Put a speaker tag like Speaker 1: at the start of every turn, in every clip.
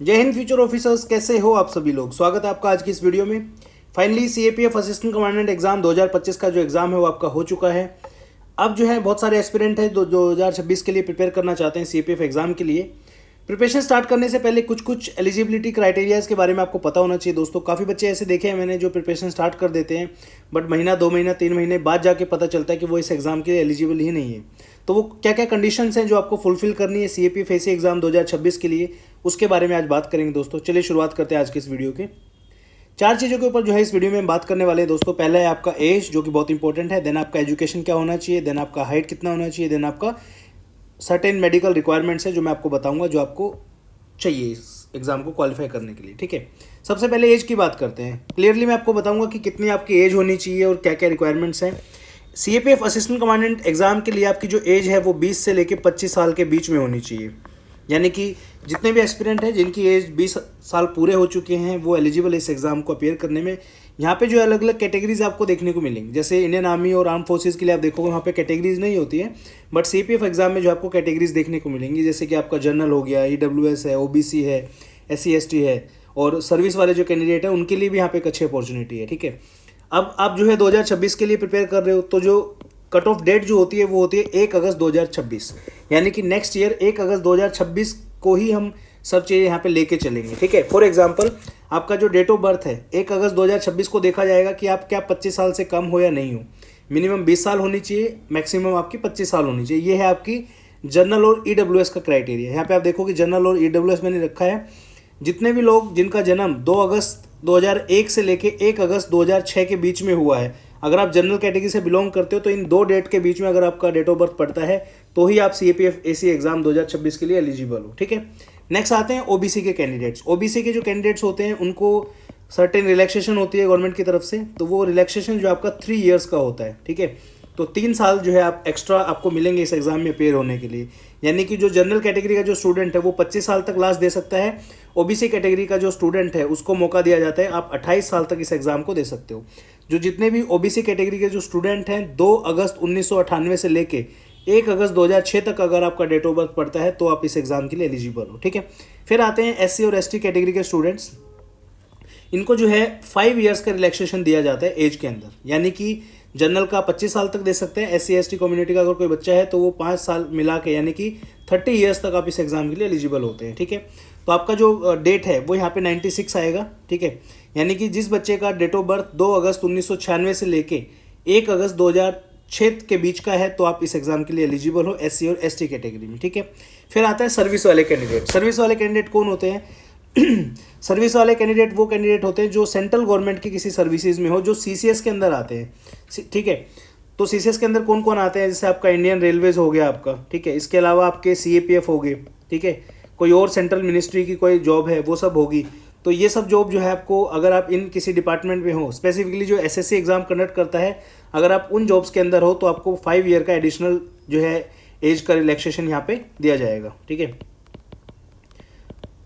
Speaker 1: जय Hind future officers, कैसे हो आप सभी लोग। स्वागत है आपका आज की इस वीडियो में। Finally CAPF assistant commandant exam 2025 का जो एग्जाम है वो आपका हो चुका है। अब जो है बहुत सारे एस्पिरेंट हैं 2026 के लिए प्रिपेयर करना चाहते हैं सीएपीएफ एग्जाम के लिए। प्रिपरेशन स्टार्ट करने से पहले कुछ एलिजिबिलिटी क्राइटेरियाज़ के बारे में आपको पता होना चाहिए दोस्तों। काफ़ी बच्चे ऐसे देखे हैं मैंने जो प्रिपरेशन स्टार्ट कर देते हैं बट महीना 2 महीना 3 महीने बाद जाके पता चलता है कि वो इस एग्ज़ाम के लिए एलिजिबल ही नहीं है। तो वो क्या क्या कंडीशंस हैं जो आपको फुलफिल करनी है सीएपीएफ एसी एग्जाम 2026 के लिए, उसके बारे में आज बात करेंगे दोस्तों। चलिए शुरुआत करते हैं आज के इस वीडियो के। 4 चीज़ों के ऊपर जो है इस वीडियो में हम बात करने वाले हैं दोस्तों। पहला है आपका एज, जो कि बहुत इंपॉर्टेंट है। देन आपका एजुकेशन क्या होना चाहिए। देन आपका हाइट कितना होना चाहिए। देन आपका सर्टेन मेडिकल रिक्वायरमेंट्स है जो मैं आपको बताऊंगा, जो आपको चाहिए इस एग्जाम को क्वालिफाई करने के लिए। ठीक है, सबसे पहले एज की बात करते हैं। क्लियरली मैं आपको बताऊंगा कि कितनी आपकी एज होनी चाहिए और क्या क्या रिक्वायरमेंट्स हैं। सीएपीएफ असिस्टेंट कमांडेंट एग्जाम के लिए आपकी जो एज है वो 20 से लेकर 25 साल के बीच में होनी चाहिए। यानी कि जितने भी एस्पिरेंट हैं जिनकी एज 20 साल पूरे हो चुके हैं वो एलिजिबल इस एग्ज़ाम को अपीयर करने में। यहाँ पे जो अलग अलग कैटेगरीज आपको देखने को मिलेंगी, जैसे इंडियन आर्मी और आर्म फोर्सेज के लिए आप देखोगे वहाँ पे कैटेगरीज नहीं होती है, बट सीपीएफ एग्जाम में जो आपको कैटेगरीज देखने को मिलेंगी, जैसे कि आपका जनरल हो गया, ईडब्ल्यूएस है, ओबीसी है, SC/ST है, और सर्विस वाले जो कैंडिडेट हैं उनके लिए भी यहाँ पे एक अच्छी अपॉर्चुनिटी है। ठीक है, अब आप जो है 2026 के लिए प्रिपेयर कर रहे हो तो जो कट ऑफ डेट जो होती है वो होती है 1 अगस्त 2026, यानी कि नेक्स्ट ईयर 1 अगस्त 2026 को ही हम सब चीज़ें यहाँ पे लेके चलेंगे। ठीक है, फॉर एग्जांपल आपका जो डेट ऑफ बर्थ है 1 अगस्त 2026 को देखा जाएगा कि आप क्या 25 साल से कम हो या नहीं हो। मिनिमम 20 साल होनी चाहिए, मैक्सिमम आपकी 25 साल होनी चाहिए। ये है आपकी जनरल और ईडब्ल्यूएस का क्राइटेरिया। यहाँ पे आप देखो कि जनरल और ईडब्ल्यूएस मैंने रखा है। जितने भी लोग जिनका जन्म 2 अगस्त 2001 से लेके 1 अगस्त 2006 के बीच में हुआ है, अगर आप जनरल कैटेगरी से बिलोंग करते हो तो इन 2 डेट के बीच में अगर आपका डेट ऑफ बर्थ पड़ता है तो ही आप सीएपीएफ एसी एग्जाम 2026 के लिए एलिजिबल हो। ठीक है, नेक्स्ट आते हैं ओबीसी के कैंडिडेट्स। ओबीसी के जो कैंडिडेट्स होते हैं उनको सर्टेन रिलैक्सेशन होती है गवर्नमेंट की तरफ से, तो वो रिलैक्सेशन जो आपका 3 ईयर्स का होता है। ठीक है, तो 3 साल जो है आप एक्स्ट्रा आपको मिलेंगे इस एग्जाम में अपेयर होने के लिए। यानी कि जो जनरल कैटेगरी का जो स्टूडेंट है वो 25 साल तक लास्ट दे सकता है। ओबीसी कैटेगरी का जो स्टूडेंट है उसको मौका दिया जाता है, आप 28 साल तक इस एग्जाम को दे सकते हो। जो जितने भी ओबीसी कैटेगरी के जो स्टूडेंट हैं 2 अगस्त 1998 से लेके 1 अगस्त 2006 तक अगर आपका डेट ऑफ बर्थ पड़ता है तो आप इस एग्जाम के लिए एलिजिबल हो। ठीक है, फिर आते हैं SC और ST कैटेगरी के स्टूडेंट्स। इनको जो है 5 ईयर्स का रिलैक्सेशन दिया जाता है एज के अंदर, यानी कि जनरल का 25 साल तक दे सकते हैं। SC/ST कम्युनिटी का अगर कोई बच्चा है तो वो 5 साल मिला के यानी कि 30 ईयर्स तक आप इस एग्जाम के लिए एलिजिबल होते हैं। ठीक है, तो आपका जो डेट है वो यहाँ पे 96 आएगा। ठीक है, यानी कि जिस बच्चे का डेट ऑफ बर्थ 2 अगस्त 1996 से लेके 1 अगस्त 2006 के बीच का है तो आप इस एग्जाम के लिए एलिजिबल हो SC और ST कैटेगरी में। ठीक है, फिर आता है सर्विस वाले कैंडिडेट। सर्विस वाले कैंडिडेट कौन होते हैं? सर्विस वाले कैंडिडेट वो कैंडिडेट होते हैं जो सेंट्रल गवर्नमेंट की किसी सर्विसेज में हो, जो CCS के अंदर आते हैं। ठीक है, तो CCS के अंदर कौन कौन आते हैं? जैसे आपका इंडियन रेलवेज हो गया आपका। ठीक है, इसके अलावा आपके CAPF हो गए। ठीक है, कोई और सेंट्रल मिनिस्ट्री की कोई जॉब है वो सब होगी। तो ये सब जॉब जो है आपको, अगर आप इन किसी डिपार्टमेंट में हो, स्पेसिफिकली जो SSC एग्जाम कंडक्ट करता है, अगर आप उन जॉब्स के अंदर हो तो आपको 5 ईयर का एडिशनल जो है एज का रिलैक्सेशन यहाँ पे दिया जाएगा। ठीक है,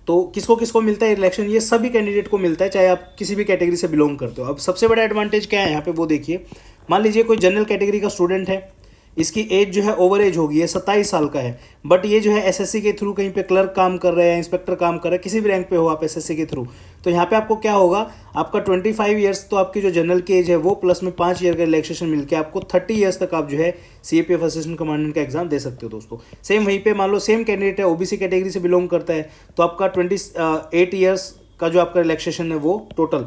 Speaker 1: तो किसको किसको मिलता है रिलैक्सेशन? ये सभी कैंडिडेट को मिलता है, चाहे आप किसी भी कैटेगरी से बिलोंग करते हो। अब सबसे बड़ा एडवांटेज क्या है यहाँ पे वो देखिए। मान लीजिए कोई जनरल कैटेगरी का स्टूडेंट है, इसकी एज जो है ओवर एज होगी, ये 27 साल का है, बट ये जो है SSC के थ्रू कहीं पे क्लर्क काम कर रहे हैं, इंस्पेक्टर काम कर रहे हैं, किसी भी रैंक पे हो आप SSC के थ्रू, तो यहाँ पे आपको क्या होगा, आपका 25 ईयर्स तो आपकी जो जनरल की एज है वो प्लस में 5 ईयर का रिलैक्सेशन मिलकर आपको 30 ईयर्स तक आप जो है CAPF असिस्टेंट कमांडेंट का एग्जाम दे सकते हो दोस्तों। सेम वहीं पे मान लो सेम कैंडिडेट है ओबीसी कैटेगरी से बिलोंग करता है तो आपका 28 ईयर्स का जो आपका रिलैक्सेशन है वो टोटल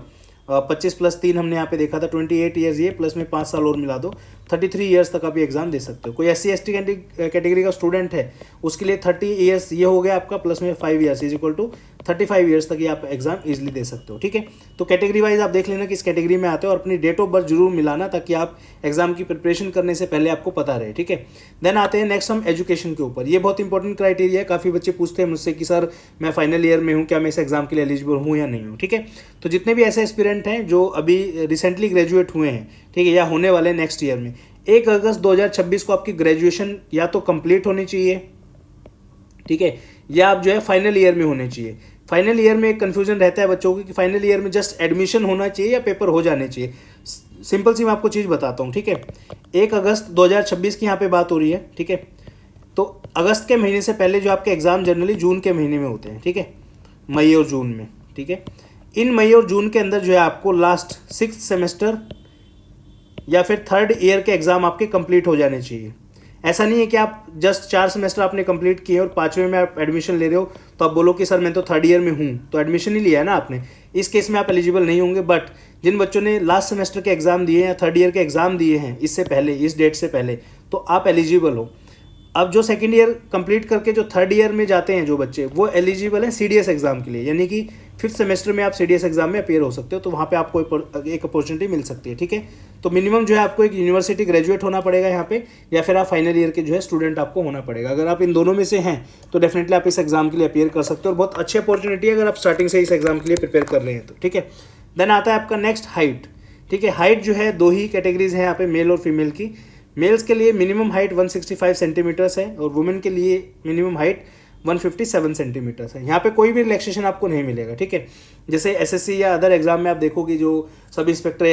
Speaker 1: 25 + 3 हमने यहाँ पे देखा था, 28 ईयर्स ये, प्लस में 5 साल और मिला दो, 33 ईयर्स तक आप ये एग्जाम दे सकते हो। कोई SC/ST कैटेगरी का स्टूडेंट है उसके लिए 30 ईयर्स ये हो गया आपका, प्लस में 5 ईयर्स = 35 ईयर्स तक ये आप एग्जाम इजीली दे सकते हो। ठीक है, तो कैटेगरी वाइज आप देख लेना कि इस कैटेगरी में आते हो और अपनी डेट ऑफ बर्थ जरूर मिलाना ताकि आप एग्जाम की प्रिपरेशन करने से पहले आपको पता रहे। ठीक है, देन आते हैं नेक्स्ट हम एजुकेशन के ऊपर। ये बहुत इंपॉर्टेंट क्राइटेरिया है। काफ़ी बच्चे पूछते हैं मुझसे कि सर मैं फाइनल ईयर में हूँ, क्या मैं इस एग्जाम के लिए एलिजिबल हूँ या नहीं हूँ। ठीक है, तो जितने भी ऐसे एस्पिरेंट हैं जो अभी रिसेंटली ग्रेजुएट हुए हैं, ठीक है, या होने वाले नेक्स्ट ईयर में, 1 अगस्त 2026 को आपकी ग्रेजुएशन या तो कंप्लीट होनी चाहिए, ठीक है, या आप जो है फाइनल ईयर में होने चाहिए। फाइनल ईयर में एक कन्फ्यूजन रहता है बच्चों को कि फाइनल ईयर में जस्ट एडमिशन होना चाहिए या पेपर हो जाने चाहिए। सिंपल सी मैं आपको चीज़ बताता हूँ। ठीक है, 1 अगस्त 2026 की यहाँ पे बात हो रही है। ठीक है, तो अगस्त के महीने से पहले जो आपके एग्ज़ाम जनरली जून के महीने में होते हैं। ठीक है, मई और जून में, ठीक है। इन मई और जून के अंदर जो है आपको लास्ट 6th सेमेस्टर या फिर 3rd ईयर के एग्ज़ाम आपके कंप्लीट हो जाने चाहिए। ऐसा नहीं है कि आप जस्ट 4 सेमेस्टर आपने कंप्लीट किए और 5वें में आप एडमिशन ले रहे हो तो आप बोलो कि सर मैं तो 3rd ईयर में हूँ, तो एडमिशन ही लिया है ना आपने। इस केस में आप एलिजिबल नहीं होंगे। बट जिन बच्चों ने लास्ट सेमेस्टर के एग्ज़ाम दिए या 3rd ईयर के एग्ज़ाम दिए हैं इससे पहले, इस डेट से पहले, तो आप एलिजिबल हो। अब जो 2nd ईयर कंप्लीट करके जो 3rd ईयर में जाते हैं जो बच्चे, वो एलिजिबल हैं CDS एग्ज़ाम के लिए, यानी कि 5th सेमेस्टर में आप CDS एग्ज़ाम में अपीयर हो सकते हो, तो वहाँ पे आपको एक अपॉर्चुनिटी मिल सकती है, ठीक है। तो मिनिमम जो है आपको एक यूनिवर्सिटी ग्रेजुएट होना पड़ेगा यहाँ पे, या फिर आप फाइनल ईयर के जो है स्टूडेंट आपको होना पड़ेगा। अगर आप इन दोनों में से हैं तो डेफिनेटली आप इस एग्ज़ाम के लिए अपीयर कर सकते हो, और बहुत अच्छी अपॉर्चुनिटी है अगर आप स्टार्टिंग से इस एग्ज़ाम के लिए प्रिपेयर कर रहे हैं तो, ठीक है। देन आता है आपका नेक्स्ट हाइट, ठीक है। हाइट जो है 2 ही कैटेगरीज हैं यहाँ पे, मेल और फीमेल की। मेल्स के लिए मिनिमम हाइट 165 सेंटीमीटर्स है और वुमेन के लिए मिनिमम हाइट 157 सेंटीमीटर्स है। यहाँ पे कोई भी रिलैक्सेशन आपको नहीं मिलेगा, ठीक है। जैसे SSC या अदर एग्जाम में आप देखोगे जो सब इंस्पेक्टर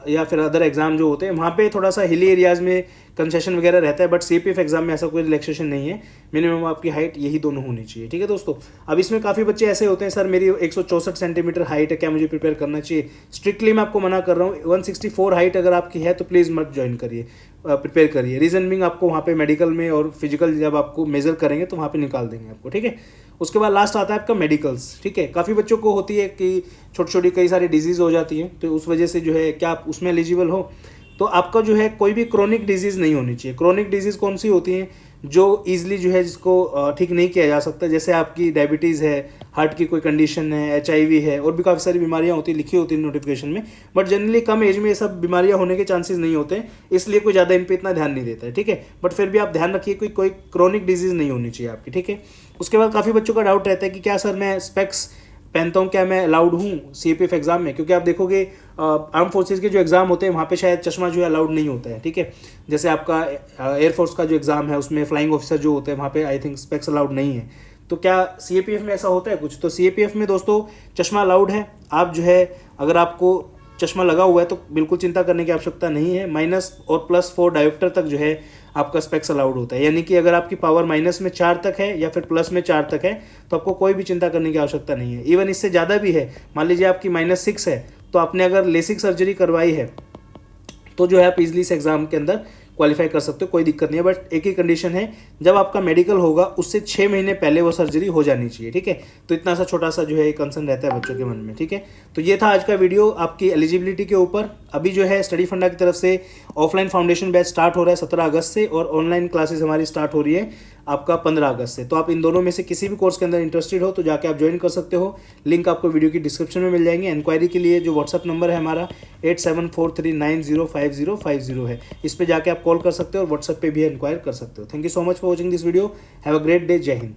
Speaker 1: या फिर अदर एग्जाम जो होते हैं वहाँ पे थोड़ा सा हिली एरियाज़ में कंसेशन वगैरह रहता है, बट CPF एग्जाम में ऐसा कोई रिलैक्सेशन नहीं है। मिनिमम आपकी हाइट यही दोनों होनी चाहिए, ठीक है दोस्तों। अब इसमें काफ़ी बच्चे ऐसे होते हैं, सर मेरी 164 सेंटीमीटर हाइट है, क्या मुझे प्रिपेयर करना चाहिए? स्ट्रिक्टली मैं आपको मना कर रहा हूँ। 164 हाइट अगर आपकी है तो प्लीज़ मत ज्वाइन करिए, प्रिपेयर करिए। रीजन बिंग आपको वहाँ पे मेडिकल में और फिजिकल जब आपको मेजर करेंगे तो वहाँ पे निकाल देंगे आपको, ठीक है। उसके बाद लास्ट आता है आपका मेडिकल्स, ठीक है। काफ़ी बच्चों को होती है कि छोटी छोटी कई सारी डिजीज़ हो जाती हैं, तो उस वजह से जो है क्या आप उसमें एलिजिबल हो, तो आपका जो है कोई भी क्रोनिक डिजीज़ नहीं होनी चाहिए। क्रोनिक डिजीज़ कौन सी होती हैं? जो ईजिली जो है जिसको ठीक नहीं किया जा सकता, जैसे आपकी डायबिटीज़ है, हार्ट की कोई कंडीशन है, HIV है, और भी काफ़ी सारी बीमारियां होती हैं, लिखी होती हैं नोटिफिकेशन में, बट जनरली कम एज में ये सब बीमारियां होने के चांसेस नहीं होते हैं, इसलिए कोई ज़्यादा इन पर इतना ध्यान नहीं देता है, ठीक है। बट फिर भी आप ध्यान रखिए कोई क्रोनिक डिजीज़ नहीं होनी चाहिए आपकी, ठीक है। उसके बाद काफ़ी बच्चों का डाउट रहता है कि क्या सर मैं स्पेक्स पहनता हूँ, क्या मैं अलाउड हूँ CPF एग्जाम में? क्योंकि आप देखोगे आर्म फोर्सेज के जो एग्ज़ाम होते हैं वहाँ पे शायद चश्मा जो है अलाउड नहीं होता है, ठीक है। जैसे आपका एयरफोर्स का जो एग्ज़ाम है उसमें फ्लाइंग ऑफिसर जो होते हैं वहाँ पे आई थिंक स्पेक्स अलाउड नहीं है। तो क्या CPF में ऐसा होता है कुछ? तो CPF में दोस्तों चश्मा अलाउड है। आप जो है अगर आपको चश्मा लगा हुआ है तो बिल्कुल चिंता करने की आवश्यकता नहीं है। माइनस और +4 डायोप्टर तक जो है आपका स्पेक्स अलाउड होता है, यानी कि अगर आपकी पावर माइनस में 4 तक है या फिर प्लस में 4 तक है तो आपको कोई भी चिंता करने की आवश्यकता नहीं है। इवन इससे ज़्यादा भी है, मान लीजिए आपकी -6 है, तो आपने अगर लेसिक सर्जरी करवाई है तो जो है आप इजली इस एग्ज़ाम के अंदर क्वालिफाई कर सकते हो, कोई दिक्कत नहीं है। बट एक ही कंडीशन है, जब आपका मेडिकल होगा उससे 6 महीने पहले वो सर्जरी हो जानी चाहिए, ठीक है। तो इतना सा छोटा सा जो है कंसर्न रहता है बच्चों के मन में, ठीक है। तो ये था आज का वीडियो आपकी एलिजिबिलिटी के ऊपर। अभी जो है स्टडी फंडा की तरफ से ऑफलाइन फाउंडेशन बैच स्टार्ट हो रहा है 17 अगस्त से, और ऑनलाइन क्लासेस हमारी स्टार्ट हो रही है आपका 15 अगस्त से। तो आप इन दोनों में से किसी भी कोर्स के अंदर इंटरेस्टेड हो तो जाके आप ज्वाइन कर सकते हो। लिंक आपको वीडियो की डिस्क्रिप्शन में मिल जाएंगे। इंक्वायरी के लिए जो व्हाट्सअप नंबर है हमारा 8743905050 है, इस पर जाके आप कॉल कर सकते हो और व्हाट्सएप पे भी इंक्वायर कर सकते हो। Thank you so much for watching this video. Have a great day. जय हिंद।